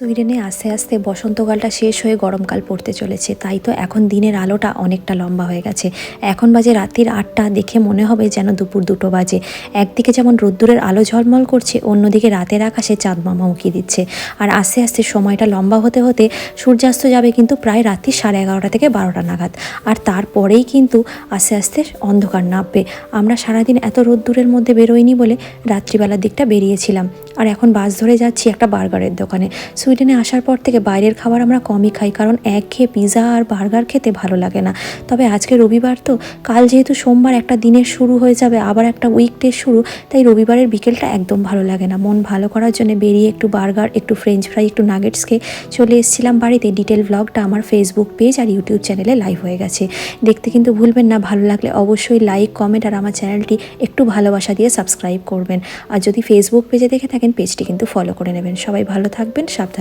সুইডেনে আস্তে আস্তে বসন্তকালটা শেষ হয়ে গরমকাল পড়তে চলেছে, তাই তো এখন দিনের আলোটা অনেকটা লম্বা হয়ে গেছে। এখন বাজে রাত্রির 8টা, দেখে মনে হবে যেন দুপুর 2টো বাজে। একদিকে যেমন রোদ্দুরের আলো ঝলমল করছে, অন্যদিকে রাতের আকাশে চাঁদ মামা উঁকি দিচ্ছে। আর আস্তে আস্তে সময়টা লম্বা হতে হতে সূর্যাস্ত যাবে কিন্তু প্রায় রাত্রি 11:30 থেকে 12টা নাগাদ। আর তারপরেই কিন্তু আস্তে আস্তে অন্ধকার নামবে। আমরা সারাদিন এত রোদ্দুরের মধ্যে বেরোইনি বলে রাত্রিবেলার দিকটা বেরিয়েছিলাম। আর এখন বাস ধরে যাচ্ছি একটা বার্গারের দোকানে। সুইডেনে আসার পর থেকে বাইরের খাবার আমরা কমই খাই, কারণ একঘেয়ে পিৎজা আর বার্গার খেতে ভালো লাগে না। তবে আজকে রবিবার তো, কাল যেহেতু সোমবার একটা দিনের শুরু হয়ে যাবে, আবার একটা উইকডে শুরু, তাই রবিবারের বিকেলটা একদম ভালো লাগে না। মন ভালো করার জন্য বেরিয়ে একটু বার্গার, একটু ফ্রেঞ্চ ফ্রাই, একটু নাগেটস খেয়ে চলে এসেছিলাম বাড়িতে। ডিটেল ব্লগটা আমার ফেসবুক পেজ আর ইউটিউব চ্যানেলে লাইভ হয়ে গেছে, দেখতে কিন্তু ভুলবেন না। ভালো লাগলে অবশ্যই লাইক, কমেন্ট আর আমার চ্যানেলটি একটু ভালোবাসা দিয়ে সাবস্ক্রাইব করবেন। আর যদি ফেসবুক পেজে দেখে থাকেন, পেজটি কিন্তু ফলো করে নেবেন। সবাই ভালো থাকবেন, সাবধানে